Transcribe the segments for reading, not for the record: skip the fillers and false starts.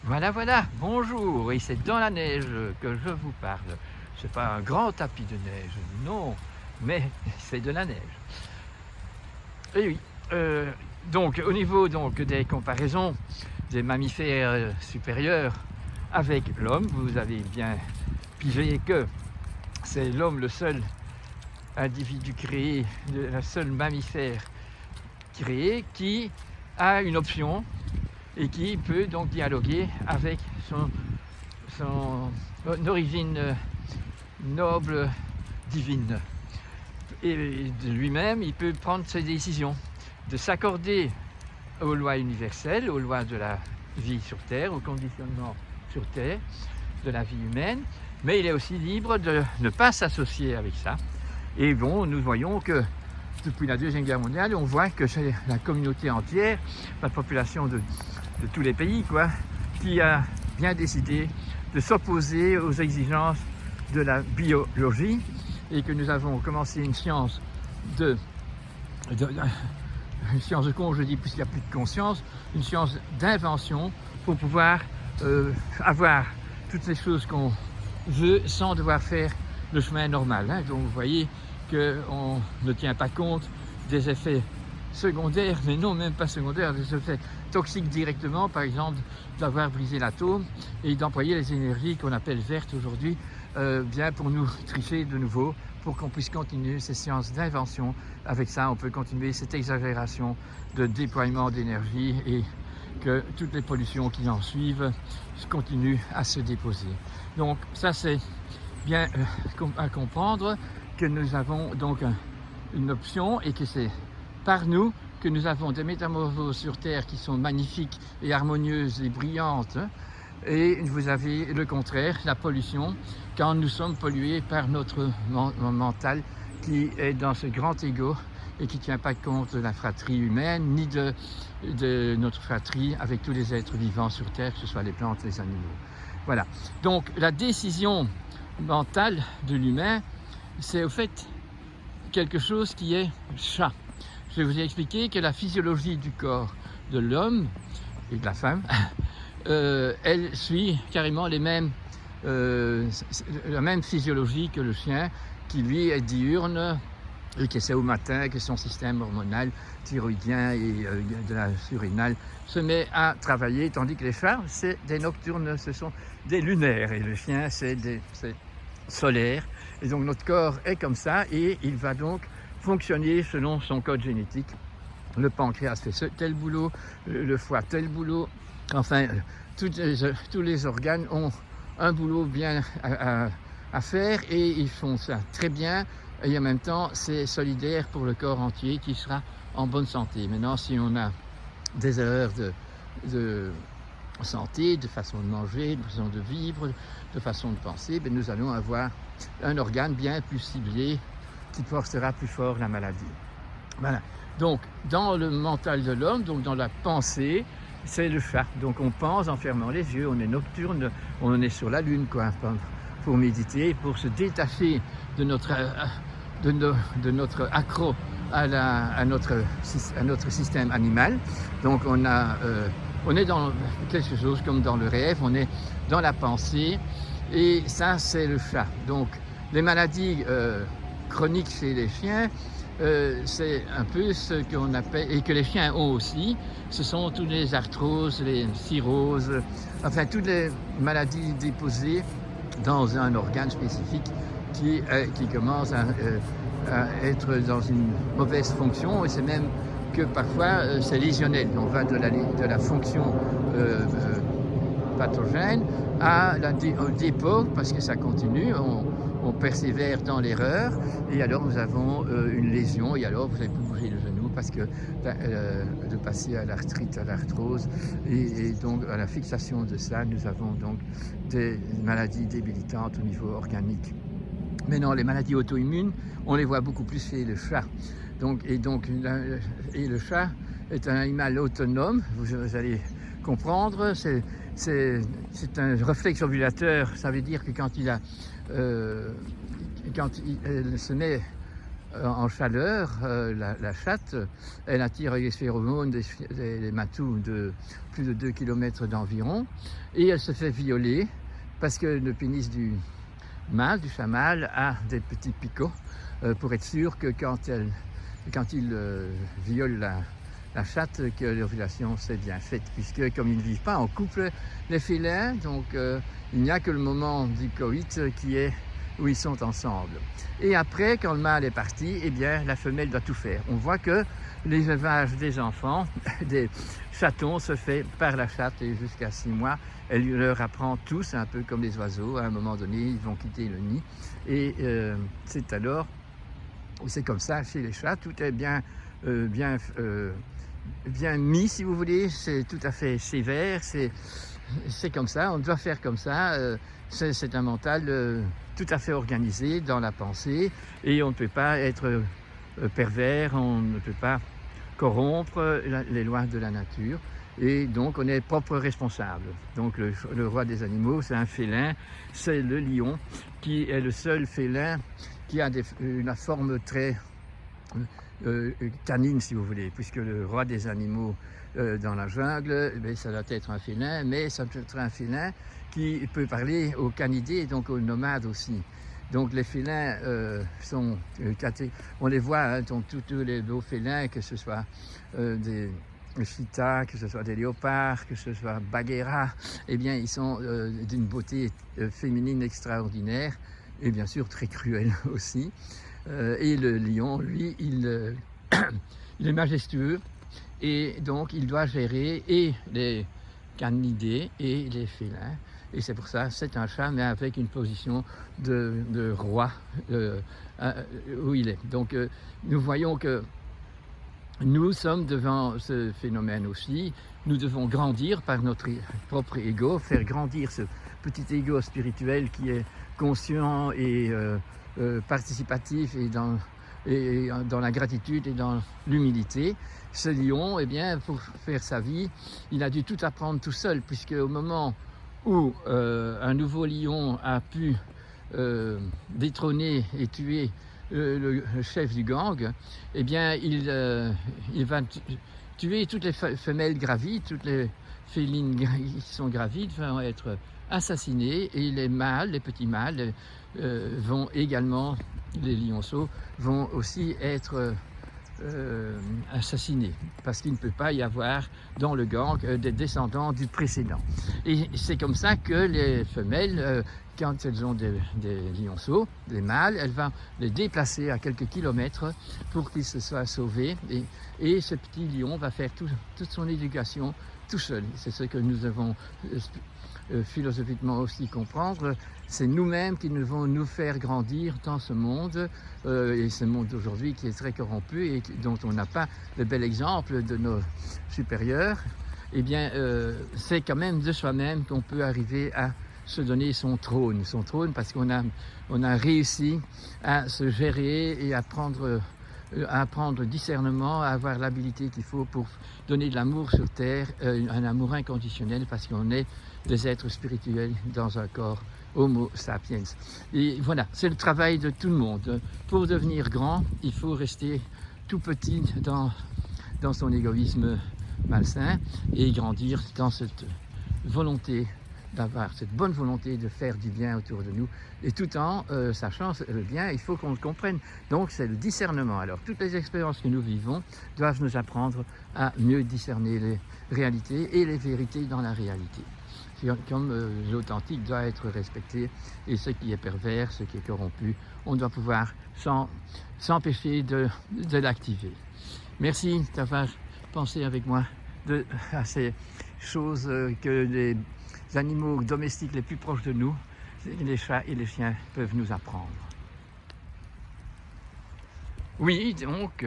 Voilà, voilà, bonjour, et c'est dans la neige que je vous parle. C'est pas un grand tapis de neige, non, mais c'est de la neige. Et oui, donc au niveau donc des comparaisons des mammifères supérieurs avec l'homme, vous avez bien pigé que c'est l'homme le seul individu créé, le seul mammifère créé qui a une option et qui peut donc dialoguer avec son origine noble, divine. Et de lui-même, il peut prendre ses décisions, de s'accorder aux lois universelles, aux lois de la vie sur Terre, au conditionnement sur Terre, de la vie humaine, mais il est aussi libre de ne pas s'associer avec ça. Et bon, nous voyons que depuis la Deuxième Guerre mondiale, on voit que c'est la communauté entière, la population de tous les pays, qui a bien décidé de s'opposer aux exigences de la biologie et que nous avons commencé une science une science de con, je dis, puisqu'il n'y a plus de conscience, une science d'invention pour pouvoir avoir toutes les choses qu'on veut sans devoir faire le chemin normal. Donc vous voyez qu'on ne tient pas compte des effets secondaires, mais non, même pas secondaires, des effets toxiques directement, par exemple d'avoir brisé l'atome et d'employer les énergies qu'on appelle vertes aujourd'hui, bien pour nous tricher de nouveau, pour qu'on puisse continuer ces sciences d'invention. Avec ça, on peut continuer cette exagération de déploiement d'énergie et que toutes les pollutions qui en suivent continuent à se déposer. Donc ça, c'est bien à comprendre que nous avons donc une option et que c'est par nous que nous avons des métamorphoses sur Terre qui sont magnifiques et harmonieuses et brillantes. Et vous avez le contraire, la pollution, quand nous sommes pollués par notre mental qui est dans ce grand ego et qui ne tient pas compte de la fratrie humaine, ni de notre fratrie avec tous les êtres vivants sur Terre, que ce soit les plantes, les animaux. Voilà. Donc la décision mentale de l'humain, c'est au fait quelque chose qui est chat. Je vais vous expliquer que la physiologie du corps de l'homme et de la femme, elle suit carrément la même physiologie que le chien, qui lui est diurne et qui essaie au matin que son système hormonal, thyroïdien et de la surrénale se met à travailler, tandis que les chats, c'est des nocturnes, ce sont des lunaires, et le chien, c'est solaire. Et donc notre corps est comme ça et il va donc fonctionner selon son code génétique. Le pancréas fait tel boulot, le foie tel boulot, enfin tous les organes ont un boulot bien à faire et ils font ça très bien et en même temps c'est solidaire pour le corps entier qui sera en bonne santé. Maintenant, si on a des erreurs de santé, de façon de manger, de façon de vivre, de façon de penser, nous allons avoir un organe bien plus ciblé qui portera plus fort la maladie. Voilà. Donc, dans le mental de l'homme, donc dans la pensée, c'est le chat. Donc, on pense en fermant les yeux, on est nocturne, on est sur la lune, pour méditer, pour se détacher de notre accro à notre système animal. Donc, on est dans quelque chose comme dans le rêve, on est dans la pensée, et ça, c'est le chat. Donc, les maladies chroniques chez les chiens, c'est un peu ce qu'on appelle, et que les chiens ont aussi, ce sont toutes les arthroses, les cirrhoses, enfin toutes les maladies déposées dans un organe spécifique qui commence à être dans une mauvaise fonction, et c'est même que parfois c'est lésionnel. On va de la fonction pathogène au dépôt, parce que ça continue, on persévère dans l'erreur, et alors nous avons une lésion, et alors vous n'avez plus bouger le genou parce que de passer à l'arthrite, à l'arthrose, et donc à la fixation de ça, nous avons donc des maladies débilitantes au niveau organique. Maintenant, les maladies auto-immunes, on les voit beaucoup plus chez le chat. Et le chat est un animal autonome, vous allez comprendre, c'est un réflexe ovulateur, ça veut dire que quand il se met en chaleur, la chatte, elle attire les phéromones des matous de plus de 2 km d'environ, et elle se fait violer parce que le pénis du mâle, du chat mâle, a des petits picots pour être sûr que quand il viole la chatte, que l'ovulation s'est bien faite, puisque comme ils ne vivent pas en couple, les félins, donc il n'y a que le moment du coït qui est où ils sont ensemble. Et après, quand le mâle est parti, eh bien, la femelle doit tout faire. On voit que l'élevage des enfants, des chatons, se fait par la chatte, et jusqu'à 6 mois, elle leur apprend tout. C'est un peu comme les oiseaux. À un moment donné, ils vont quitter le nid. Et c'est comme ça chez les chats. Tout est bien mis, si vous voulez. C'est tout à fait sévère. C'est comme ça. On doit faire comme ça. C'est un mental tout à fait organisé dans la pensée, et on ne peut pas être pervers, on ne peut pas corrompre les lois de la nature, et donc on est propre responsable. Donc le roi des animaux, c'est un félin, c'est le lion, qui est le seul félin qui a une forme très canine, si vous voulez, puisque le roi des animaux dans la jungle, ça doit être un félin, mais ça peut être un félin qui peut parler aux canidés, donc aux nomades aussi. Donc les félins on les voit, hein, donc tous les beaux félins, que ce soit des cheetahs, que ce soit des léopards, que ce soit Bagheera, eh bien ils sont d'une beauté féminine extraordinaire, et bien sûr très cruelle aussi. Et le lion, lui, il est majestueux, et donc il doit gérer et les canidés et les félins. Et c'est pour ça, c'est un chat, mais avec une position de roi où il est. Donc nous voyons que nous sommes devant ce phénomène aussi. Nous devons grandir par notre propre ego, faire grandir ce petit ego spirituel qui est conscient et participatif, et dans la gratitude et dans l'humilité. Ce lion, eh bien, pour faire sa vie, il a dû tout apprendre tout seul, puisque au moment où un nouveau lion a pu détrôner et tuer le chef du gang, eh bien, il va tuer toutes les femelles gravides, toutes les félines qui sont gravides vont être assassinées, et les mâles, les petits mâles, vont également, les lionceaux, vont aussi être assassinés, parce qu'il ne peut pas y avoir dans le gang des descendants du précédent. Et c'est comme ça que les femelles, quand elles ont des lionceaux, des mâles, elles vont les déplacer à quelques kilomètres pour qu'ils se soient sauvés, et ce petit lion va faire toute son éducation tout seul. C'est ce que nous devons philosophiquement aussi comprendre. C'est nous-mêmes qui devons nous faire grandir dans ce monde, et ce monde d'aujourd'hui qui est très corrompu et dont on n'a pas le bel exemple de nos supérieurs. Eh bien, c'est quand même de soi-même qu'on peut arriver à se donner son trône parce qu'on a réussi à se gérer et à apprendre discernement, à avoir l'habilité qu'il faut pour donner de l'amour sur terre, un amour inconditionnel, parce qu'on est des êtres spirituels dans un corps Homo sapiens. Et voilà, c'est le travail de tout le monde. Pour devenir grand, il faut rester tout petit dans son égoïsme malsain, et grandir dans cette volonté d'avoir cette bonne volonté de faire du bien autour de nous, et tout en sachant le bien, il faut qu'on le comprenne. Donc c'est le discernement. Alors toutes les expériences que nous vivons doivent nous apprendre à mieux discerner les réalités et les vérités dans la réalité. Comme l'authentique doit être respecté, et ce qui est pervers, ce qui est corrompu, on doit pouvoir s'empêcher de l'activer. Merci d'avoir pensé avec moi à ces choses que les animaux domestiques les plus proches de nous, les chats et les chiens, peuvent nous apprendre. Oui, donc,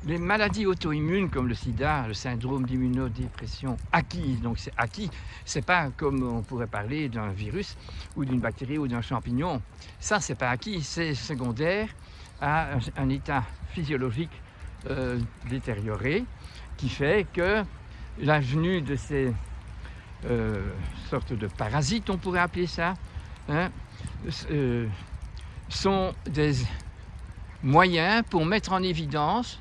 les maladies auto-immunes comme le sida, le syndrome d'immunodépression acquise, donc c'est acquis, c'est pas comme on pourrait parler d'un virus ou d'une bactérie ou d'un champignon. Ça, c'est pas acquis, c'est secondaire à un état physiologique détérioré, qui fait que la venue de ces sortes de parasites, on pourrait appeler ça, hein, sont moyen pour mettre en évidence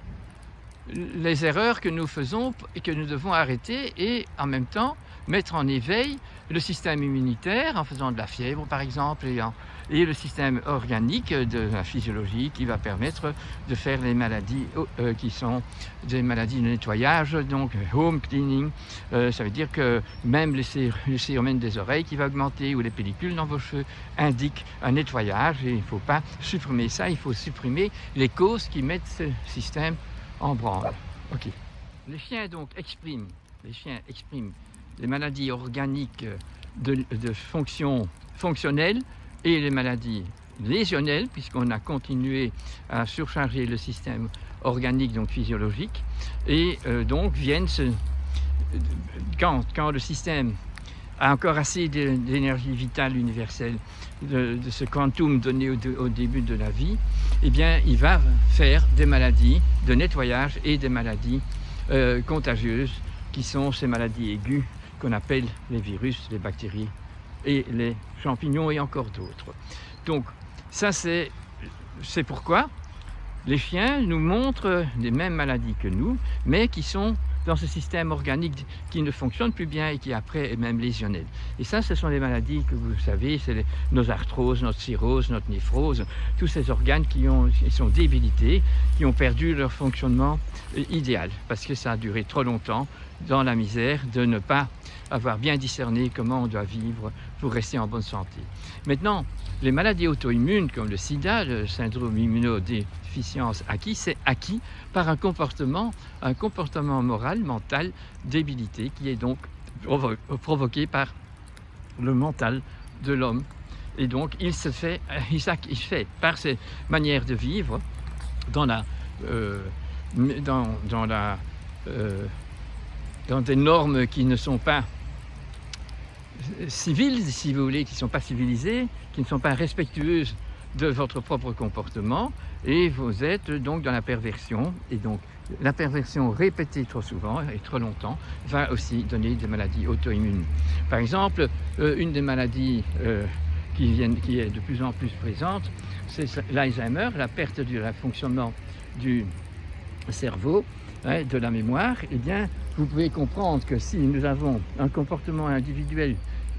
les erreurs que nous faisons et que nous devons arrêter, et en même temps mettre en éveil le système immunitaire en faisant de la fièvre par exemple, et le système organique de la physiologie qui va permettre de faire les maladies qui sont des maladies de nettoyage, donc home cleaning. Ça veut dire que même le sérum des oreilles qui va augmenter ou les pellicules dans vos cheveux indiquent un nettoyage, et il ne faut pas supprimer ça, il faut supprimer les causes qui mettent ce système en branle. Ok. Les chiens donc expriment les maladies organiques de fonction fonctionnelle et les maladies lésionnelles, puisqu'on a continué à surcharger le système organique, donc physiologique, et donc viennent quand le système a encore assez d'énergie vitale universelle, de ce quantum donné au début de la vie, eh bien, il va faire des maladies de nettoyage et des maladies contagieuses, qui sont ces maladies aiguës qu'on appelle les virus, les bactéries et les champignons et encore d'autres. Donc, ça c'est pourquoi les chiens nous montrent les mêmes maladies que nous, mais qui sont dans ce système organique qui ne fonctionne plus bien et qui après est même lésionnel. Et ça, ce sont les maladies que vous savez, c'est nos arthroses, notre cirrhose, notre néphrose, tous ces organes qui sont débilités, qui ont perdu leur fonctionnement idéal, parce que ça a duré trop longtemps dans la misère de ne pas avoir bien discerné comment on doit vivre pour rester en bonne santé. Maintenant, les maladies auto-immunes comme le sida, le syndrome immunodéficience acquis, c'est acquis par un comportement moral, mental débilité, qui est donc provoqué par le mental de l'homme. Et donc il fait par ses manières de vivre dans des normes qui ne sont pas civiles, si vous voulez, qui ne sont pas civilisées, qui ne sont pas respectueuses de votre propre comportement, et vous êtes donc dans la perversion. Et donc la perversion répétée trop souvent et trop longtemps va aussi donner des maladies auto-immunes. Par exemple, une des maladies qui est de plus en plus présente, c'est l'Alzheimer, la perte du fonctionnement du cerveau, de la mémoire. Eh bien, vous pouvez comprendre que si nous avons un comportement individuel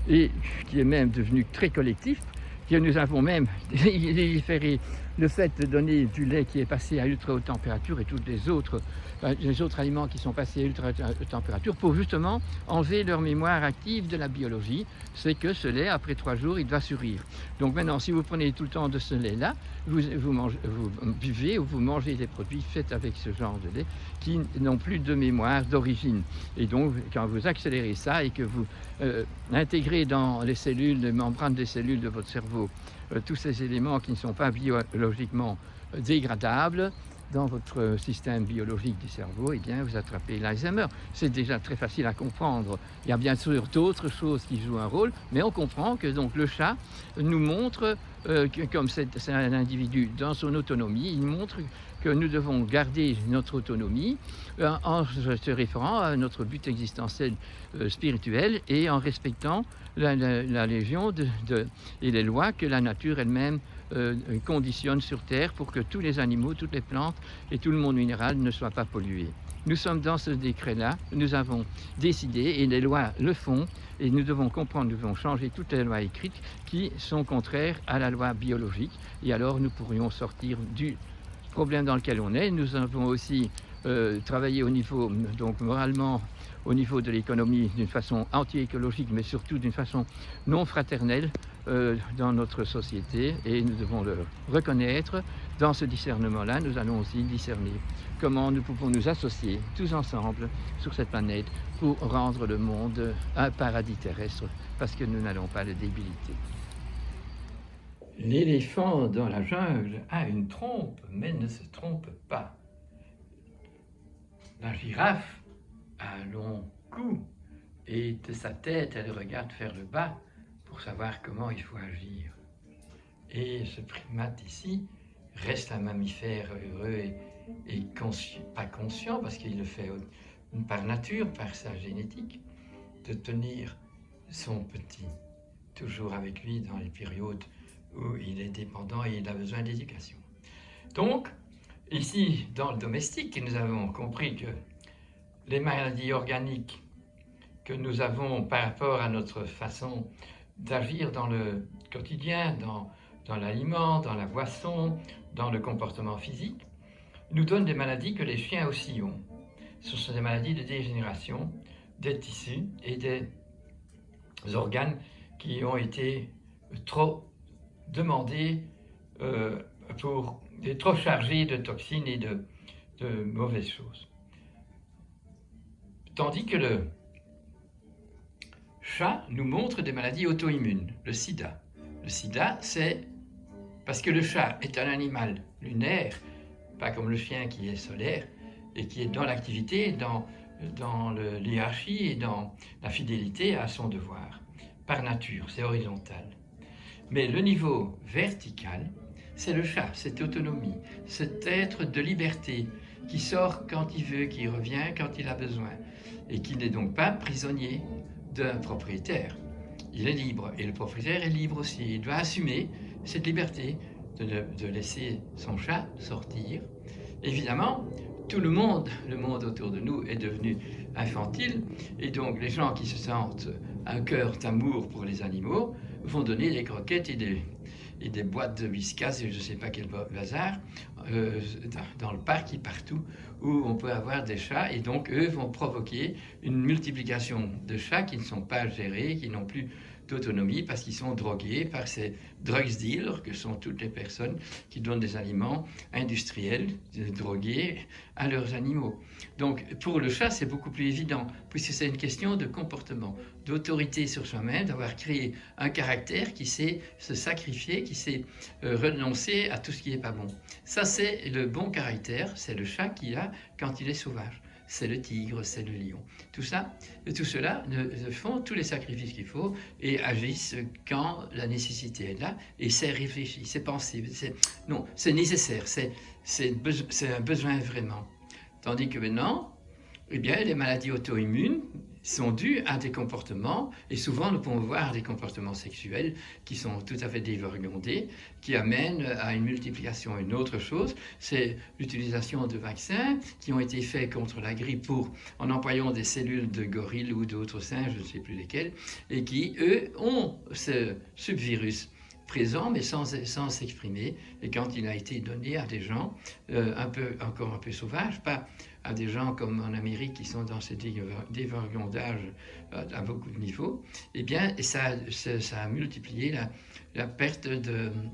et qui est même devenu très collectif, que nous avons même légiféré le fait de donner du lait qui est passé à ultra haute température et tous les autres aliments qui sont passés à ultra haute température pour justement enlever leur mémoire active de la biologie, c'est que ce lait, après 3 jours, il doit survivre. Donc maintenant, si vous prenez tout le temps de ce lait-là, vous buvez ou vous mangez des produits faits avec ce genre de lait qui n'ont plus de mémoire d'origine. Et donc, quand vous accélérez ça et que vous intégrez dans les cellules, les membranes des cellules de votre cerveau, tous ces éléments qui ne sont pas biologiquement dégradables dans votre système biologique du cerveau, eh bien, vous attrapez l'Alzheimer. C'est déjà très facile à comprendre. Il y a bien sûr d'autres choses qui jouent un rôle, mais on comprend que donc, le chat nous montre, comme c'est un individu dans son autonomie, il montre que nous devons garder notre autonomie en se référant à notre but existentiel spirituel et en respectant la légion et les lois que la nature elle-même conditionne sur Terre pour que tous les animaux, toutes les plantes et tout le monde minéral ne soient pas pollués. Nous sommes dans ce décret-là, nous avons décidé et les lois le font, et nous devons comprendre, nous devons changer toutes les lois écrites qui sont contraires à la loi biologique, et alors nous pourrions sortir du problème dans lequel on est. Nous avons aussi travaillé au niveau, donc moralement, au niveau de l'économie d'une façon anti-écologique, mais surtout d'une façon non fraternelle dans notre société, et nous devons le reconnaître. Dans ce discernement-là, nous allons aussi discerner comment nous pouvons nous associer tous ensemble sur cette planète pour rendre le monde un paradis terrestre, parce que nous n'allons pas le débiliter. L'éléphant dans la jungle a une trompe, mais ne se trompe pas. La girafe a un long cou, et de sa tête, elle regarde vers le bas pour savoir comment il faut agir. Et ce primate ici reste un mammifère heureux et pas conscient, parce qu'il le fait par nature, par sa génétique, de tenir son petit toujours avec lui dans les périodes où il est dépendant et il a besoin d'éducation. Donc, ici, dans le domestique, nous avons compris que les maladies organiques que nous avons par rapport à notre façon d'agir dans le quotidien, dans l'aliment, dans la boisson, dans le comportement physique, nous donnent des maladies que les chiens aussi ont. Ce sont des maladies de dégénération des tissus et des organes qui ont été trop demandés trop chargés de toxines et de mauvaises choses. Tandis que le chat nous montre des maladies auto-immunes, le sida. Le sida, c'est parce que le chat est un animal lunaire, pas comme le chien qui est solaire, et qui est dans l'activité, dans l'hiérarchie et dans la fidélité à son devoir. Par nature, c'est horizontal. Mais le niveau vertical, c'est le chat, cette autonomie, cet être de liberté qui sort quand il veut, qui revient quand il a besoin, et qui n'est donc pas prisonnier d'un propriétaire. Il est libre, et le propriétaire est libre aussi. Il doit assumer cette liberté de laisser son chat sortir. Évidemment, tout le monde autour de nous est devenu infantile, et donc les gens qui se sentent un cœur d'amour pour les animaux vont donner des croquettes et des boîtes de whiskas et je ne sais pas quel bazar dans le parc et partout où on peut avoir des chats, et donc eux vont provoquer une multiplication de chats qui ne sont pas gérés, qui n'ont plus d'autonomie parce qu'ils sont drogués par ces drugs dealers que sont toutes les personnes qui donnent des aliments industriels, drogués à leurs animaux. Donc pour le chat c'est beaucoup plus évident puisque c'est une question de comportement, d'autorité sur soi-même, d'avoir créé un caractère qui sait se sacrifier, qui sait renoncer à tout ce qui n'est pas bon. Ça c'est le bon caractère, c'est le chat qu'il a quand il est sauvage. C'est le tigre, c'est le lion. Tout cela font tous les sacrifices qu'il faut et agissent quand la nécessité est là, et c'est réfléchi, c'est pensé, c'est nécessaire, c'est un besoin vraiment. Tandis que maintenant, eh bien, les maladies auto-immunes sont dues à des comportements, et souvent nous pouvons voir des comportements sexuels qui sont tout à fait dévergondés, qui amènent à une multiplication. Une autre chose, c'est l'utilisation de vaccins qui ont été faits contre la grippe en employant des cellules de gorilles ou d'autres singes, je ne sais plus lesquels, et qui, eux, ont ce subvirus présent mais sans s'exprimer, et quand il a été donné à des gens encore un peu sauvages, pas à des gens comme en Amérique qui sont dans ce dévergondage à beaucoup de niveaux, eh bien ça a multiplié la perte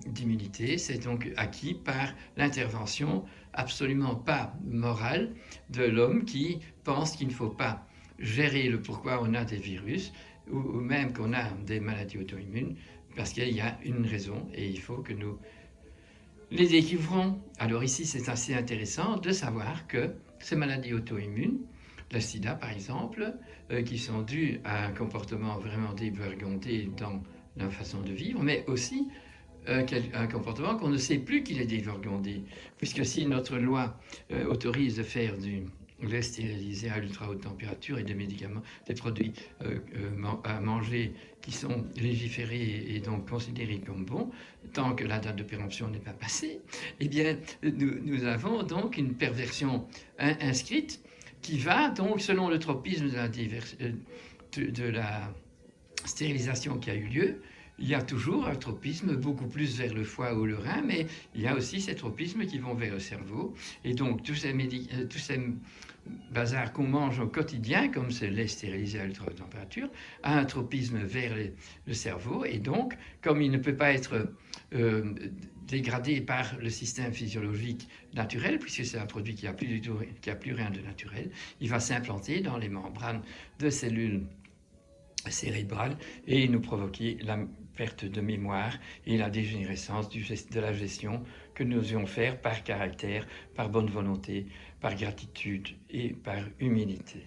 d'immunité. C'est donc acquis par l'intervention absolument pas morale de l'homme qui pense qu'il ne faut pas gérer le pourquoi on a des virus ou même qu'on a des maladies auto-immunes, parce qu'il y a une raison et il faut que nous les découvrons. Alors ici, c'est assez intéressant de savoir que ces maladies auto-immunes, la sida par exemple, qui sont dues à un comportement vraiment dévergondé dans la façon de vivre, mais aussi un comportement qu'on ne sait plus qu'il est dévergondé, puisque si notre loi autorise de faire du lait stérilisé à ultra haute température et des médicaments, des produits à manger qui sont légiférés et donc considérés comme bons, tant que la date de péremption n'est pas passée, eh bien, nous avons donc une perversion inscrite qui va donc, selon le tropisme de la stérilisation qui a eu lieu, il y a toujours un tropisme beaucoup plus vers le foie ou le rein, mais il y a aussi ces tropismes qui vont vers le cerveau. Et donc, tous ces bazars qu'on mange au quotidien, comme ce lait stérilisé à ultra haute température, a un tropisme vers le cerveau. Et donc, comme il ne peut pas être dégradé par le système physiologique naturel, puisque c'est un produit qui n'a plus rien de naturel, il va s'implanter dans les membranes de cellules cérébrale et nous provoquer la perte de mémoire et la dégénérescence de la gestion que nous devions faire par caractère, par bonne volonté, par gratitude et par humilité.